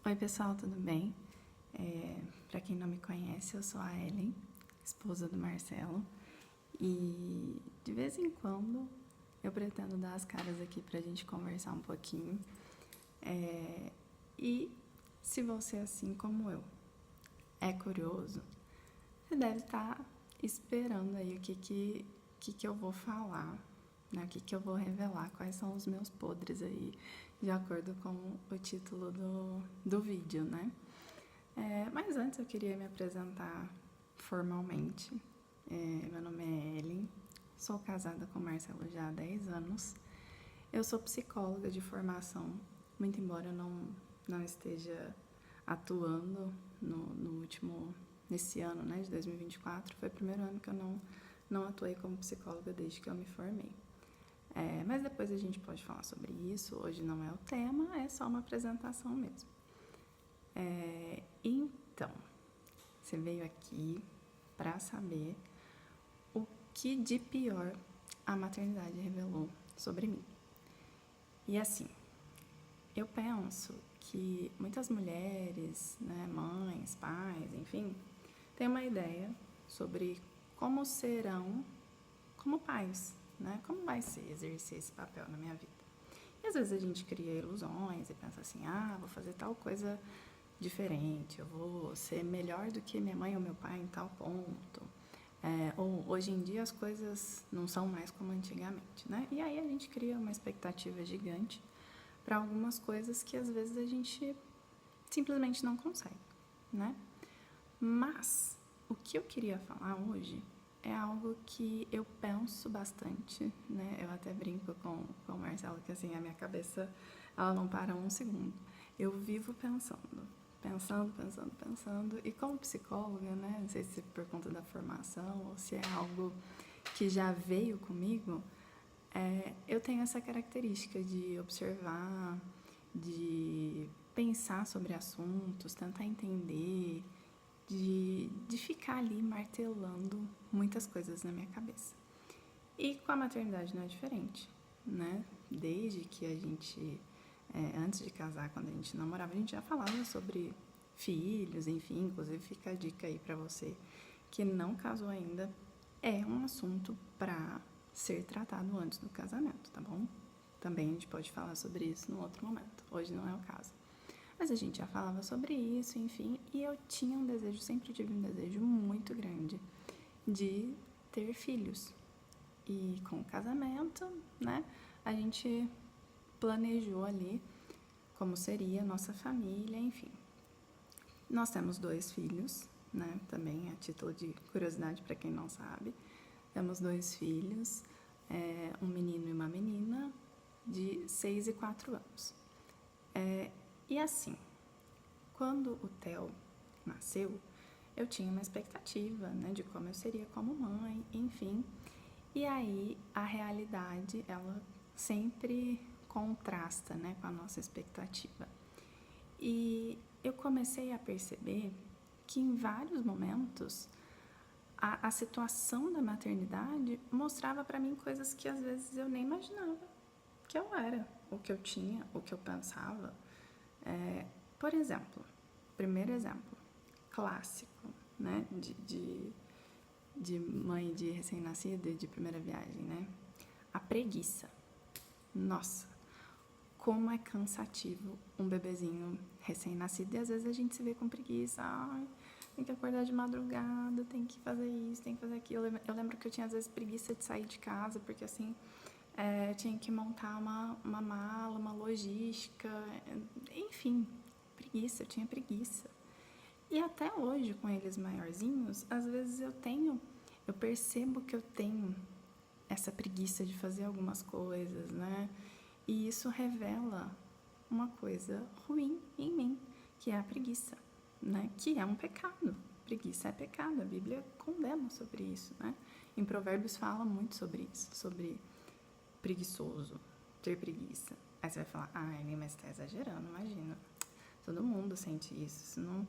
Oi pessoal, tudo bem? Para quem não me conhece, eu sou a Ellen, esposa do Marcelo, e de vez em quando eu pretendo dar as caras aqui pra gente conversar um pouquinho. E se você, assim como eu, é curioso, você deve estar esperando aí o que eu vou falar, né? O que eu vou revelar, quais são os meus podres aí, de acordo com o título do vídeo, né? Mas antes eu queria me apresentar formalmente. Meu nome é Ellen, sou casada com o Marcelo já há 10 anos. Eu sou psicóloga de formação, muito embora eu não esteja atuando nesse ano, né, de 2024. Foi o primeiro ano que eu não atuei como psicóloga desde que eu me formei. Mas depois a gente pode falar sobre isso. Hoje não é o tema, é só uma apresentação mesmo. Então, você veio aqui para saber o que de pior a maternidade revelou sobre mim. E assim, eu penso que muitas mulheres, né, mães, pais, enfim, têm uma ideia sobre como serão como pais, né? Como vai ser exercer esse papel na minha vida. E às vezes a gente cria ilusões e pensa assim, vou fazer tal coisa diferente, eu vou ser melhor do que minha mãe ou meu pai em tal ponto. Ou hoje em dia as coisas não são mais como antigamente, né? E aí a gente cria uma expectativa gigante para algumas coisas que às vezes a gente simplesmente não consegue, né? Mas o que eu queria falar hoje é algo que eu penso bastante, né? Eu até brinco com o Marcelo que assim, a minha cabeça ela não para um segundo. Eu vivo pensando, e como psicóloga, né? Não sei se por conta da formação ou se é algo que já veio comigo, eu tenho essa característica de observar, de pensar sobre assuntos, tentar entender, de ficar ali martelando muitas coisas na minha cabeça. E com a maternidade não é diferente, né? Desde que a gente, antes de casar, quando a gente namorava, a gente já falava sobre filhos, enfim, inclusive fica a dica aí pra você que não casou ainda, é um assunto pra ser tratado antes do casamento, tá bom? Também a gente pode falar sobre isso num outro momento, hoje não é o caso. Mas a gente já falava sobre isso, enfim, e eu tinha um desejo, sempre tive um desejo muito grande de ter filhos. E com o casamento, né, a gente planejou ali como seria a nossa família, enfim. Nós temos 2 filhos, né, também a título de curiosidade para quem não sabe. Temos 2 filhos, um menino e uma menina, de 6 e 4 anos. E assim, quando o Theo nasceu, eu tinha uma expectativa, né, de como eu seria como mãe, enfim. E aí a realidade, ela sempre contrasta, né, com a nossa expectativa. E eu comecei a perceber que em vários momentos a situação da maternidade mostrava para mim coisas que às vezes eu nem imaginava que eu era, o que eu tinha, o que eu pensava. Por exemplo, primeiro exemplo clássico, né, de mãe de recém-nascido e de primeira viagem, né? A preguiça. Nossa, como é cansativo um bebezinho recém-nascido e às vezes a gente se vê com preguiça. Ai, tem que acordar de madrugada, tem que fazer isso, tem que fazer aquilo. Eu lembro que eu tinha às vezes preguiça de sair de casa porque assim, eu tinha que montar uma mala, uma logística, enfim, preguiça, eu tinha preguiça. E até hoje, com eles maiorzinhos, às vezes eu percebo que eu tenho essa preguiça de fazer algumas coisas, né? E isso revela uma coisa ruim em mim, que é a preguiça, né? Que é um pecado. Preguiça é pecado, a Bíblia condena sobre isso, né? Em Provérbios fala muito sobre isso, sobre preguiçoso, ter preguiça. Aí você vai falar, mas você tá exagerando, imagina. Todo mundo sente isso, não...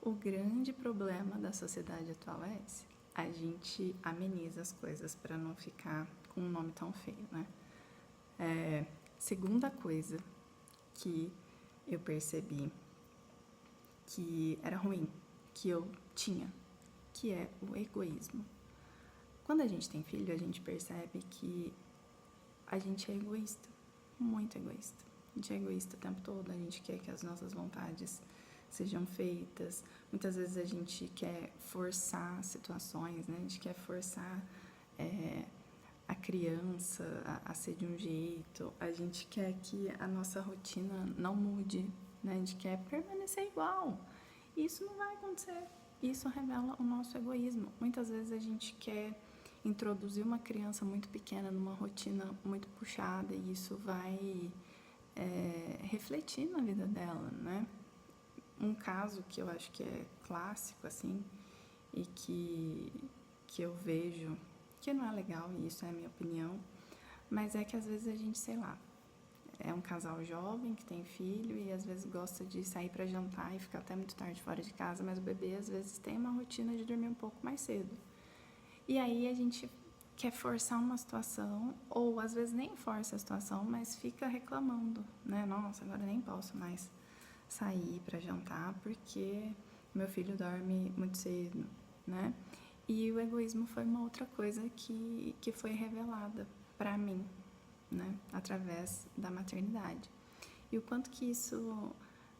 O grande problema da sociedade atual é esse. A gente ameniza as coisas para não ficar com um nome tão feio, né? Segunda coisa que eu percebi que era ruim, que eu tinha, que é o egoísmo. Quando a gente tem filho, a gente percebe que a gente é egoísta, muito egoísta. A gente é egoísta o tempo todo, a gente quer que as nossas vontades sejam feitas. Muitas vezes a gente quer forçar situações, né? A gente quer forçar a criança a ser de um jeito. A gente quer que a nossa rotina não mude, né? A gente quer permanecer igual. E isso não vai acontecer. Isso revela o nosso egoísmo. Muitas vezes a gente quer introduzir uma criança muito pequena numa rotina muito puxada e isso vai refletir na vida dela, né? Um caso que eu acho que é clássico, assim, e que eu vejo que não é legal, e isso é a minha opinião, mas é que às vezes a gente, sei lá, é um casal jovem que tem filho e às vezes gosta de sair para jantar e ficar até muito tarde fora de casa, mas o bebê às vezes tem uma rotina de dormir um pouco mais cedo. E aí a gente quer forçar uma situação, ou às vezes nem força a situação, mas fica reclamando, né? Nossa, agora nem posso mais sair para jantar porque meu filho dorme muito cedo, né? E o egoísmo foi uma outra coisa que foi revelada para mim, né? Através da maternidade. E o quanto que isso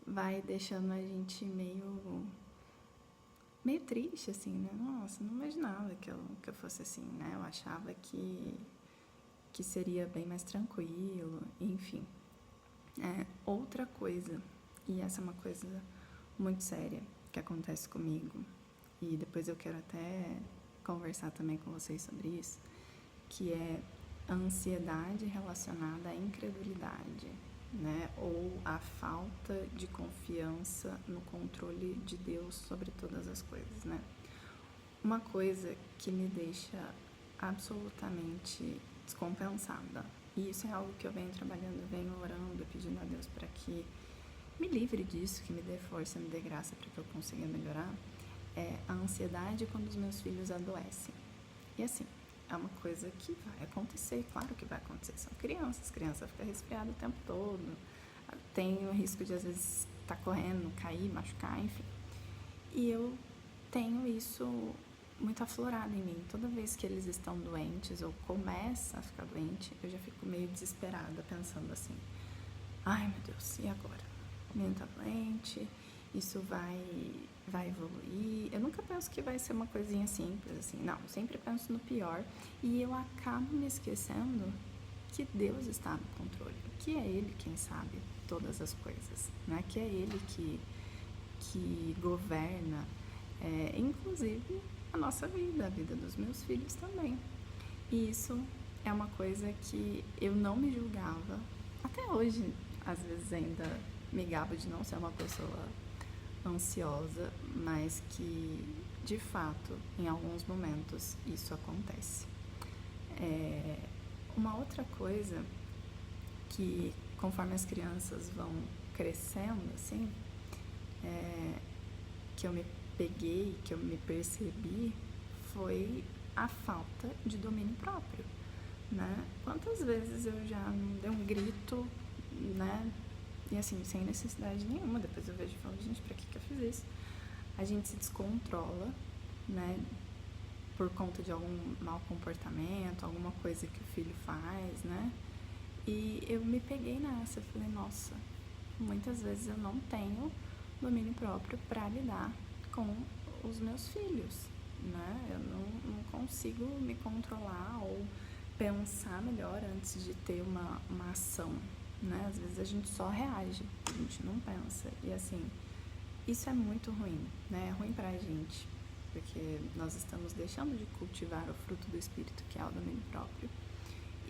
vai deixando a gente meio triste, assim, né? Nossa, não imaginava que eu fosse assim, né? Eu achava que seria bem mais tranquilo, enfim. Outra coisa, e essa é uma coisa muito séria que acontece comigo, e depois eu quero até conversar também com vocês sobre isso, que é a ansiedade relacionada à incredulidade, né? Ou a falta de confiança no controle de Deus sobre todas as coisas, né? Uma coisa que me deixa absolutamente descompensada, e isso é algo que eu venho trabalhando, venho orando, pedindo a Deus para que me livre disso, que me dê força, me dê graça para que eu consiga melhorar, é a ansiedade quando os meus filhos adoecem. E assim, é uma coisa que vai acontecer, claro que vai acontecer, são crianças ficam resfriadas o tempo todo, tem o risco de às vezes estar correndo, cair, machucar, enfim. E eu tenho isso muito aflorado em mim. Toda vez que eles estão doentes ou começa a ficar doente, eu já fico meio desesperada, pensando assim, ai meu Deus, e agora? O menino tá doente, isso vai evoluir. Eu nunca penso que vai ser uma coisinha simples, assim, não, eu sempre penso no pior e eu acabo me esquecendo que Deus está no controle, que é Ele quem sabe todas as coisas, né? Que é Ele que governa, inclusive a nossa vida, a vida dos meus filhos também. E isso é uma coisa que eu não me julgava, até hoje, às vezes ainda me gabo de não ser uma pessoa ansiosa, mas que, de fato, em alguns momentos isso acontece. Uma outra coisa que, conforme as crianças vão crescendo, assim, que eu me peguei, que eu me percebi, foi a falta de domínio próprio, né? Quantas vezes eu já dei um grito, né? E assim, sem necessidade nenhuma, depois eu vejo e falo, gente, pra que eu fiz isso? A gente se descontrola, né? Por conta de algum mau comportamento, alguma coisa que o filho faz, né? E eu me peguei nessa, eu falei, nossa, muitas vezes eu não tenho domínio próprio para lidar com os meus filhos, né? Eu não consigo me controlar ou pensar melhor antes de ter uma ação, né? Às vezes a gente só reage, a gente não pensa. E assim, isso é muito ruim, né? É ruim pra gente, porque nós estamos deixando de cultivar o fruto do Espírito, que é o domínio próprio.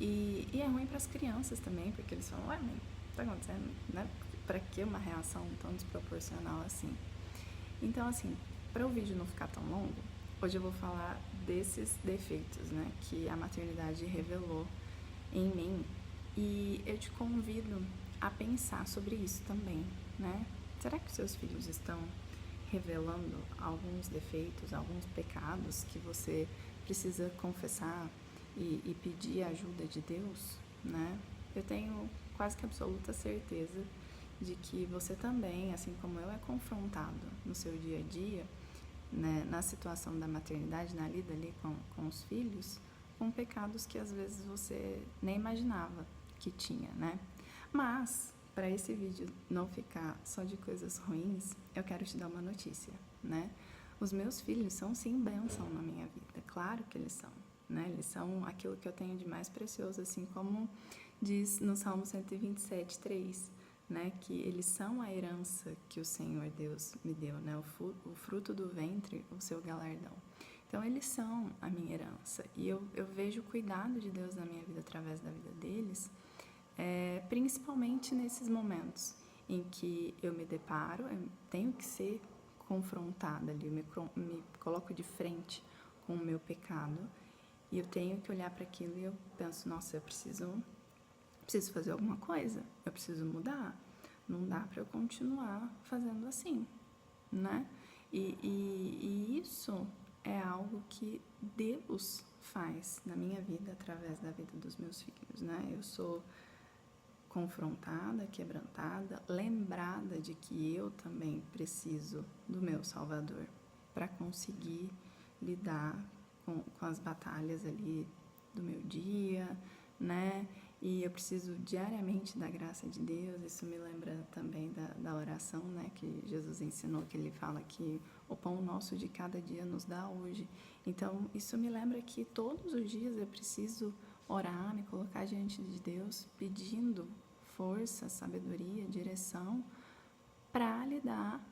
E é ruim para as crianças também, porque eles falam, ué, mãe, o que tá acontecendo, né? Pra que uma reação tão desproporcional assim? Então, assim, para o vídeo não ficar tão longo, hoje eu vou falar desses defeitos, né, que a maternidade revelou em mim. E eu te convido a pensar sobre isso também, né? Será que os seus filhos estão revelando alguns defeitos, alguns pecados que você precisa confessar e pedir a ajuda de Deus, né? Eu tenho quase que absoluta certeza de que você também, assim como eu, é confrontado no seu dia a dia, né, na situação da maternidade, na lida ali com os filhos, com pecados que às vezes você nem imaginava que tinha, né? Mas, para esse vídeo não ficar só de coisas ruins, eu quero te dar uma notícia, né? Os meus filhos são sim bênção na minha vida, claro que eles são, né? Eles são aquilo que eu tenho de mais precioso, assim como diz no Salmo 127:3, né? Que eles são a herança que o Senhor Deus me deu, né? O fruto do ventre, o seu galardão. Então, eles são a minha herança. E eu vejo o cuidado de Deus na minha vida através da vida deles, principalmente nesses momentos em que eu me deparo, eu tenho que ser confrontada ali, eu me coloco de frente com o meu pecado e eu tenho que olhar para aquilo e eu penso, nossa, eu preciso fazer alguma coisa, eu preciso mudar, não dá para eu continuar fazendo assim, né? E isso é algo que Deus faz na minha vida através da vida dos meus filhos, né? Eu sou confrontada, quebrantada, lembrada de que eu também preciso do meu Salvador para conseguir lidar com as batalhas ali do meu dia, né? E eu preciso diariamente da graça de Deus. Isso me lembra também da oração, né? Que Jesus ensinou, que ele fala que o pão nosso de cada dia nos dá hoje. Então, isso me lembra que todos os dias eu preciso orar, me colocar diante de Deus, pedindo força, sabedoria, direção para lidar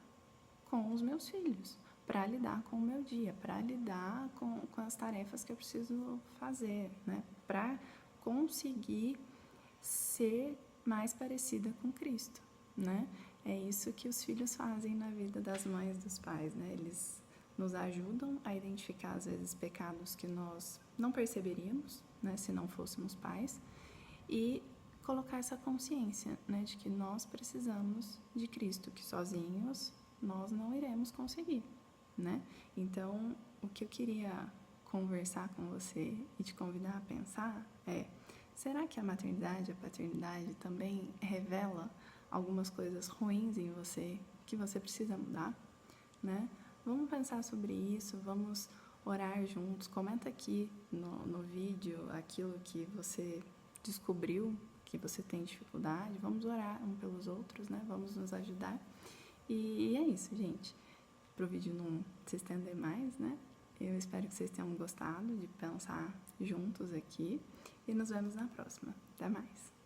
com os meus filhos, para lidar com o meu dia, para lidar com as tarefas que eu preciso fazer, né? Para conseguir ser mais parecida com Cristo, né? É isso que os filhos fazem na vida das mães e dos pais, né? Eles nos ajudam a identificar, às vezes, pecados que nós não perceberíamos, né, se não fôssemos pais, e colocar essa consciência, né, de que nós precisamos de Cristo, que sozinhos nós não iremos conseguir, né? Então, o que eu queria conversar com você e te convidar a pensar é: será que a maternidade, a paternidade também revela algumas coisas ruins em você que você precisa mudar, né? Vamos pensar sobre isso, vamos orar juntos. Comenta aqui no vídeo aquilo que você descobriu, que você tem dificuldade. Vamos orar um pelos outros, né? Vamos nos ajudar. E é isso, gente. Para o vídeo não se estender mais, né? Eu espero que vocês tenham gostado de pensar juntos aqui e nos vemos na próxima. Até mais!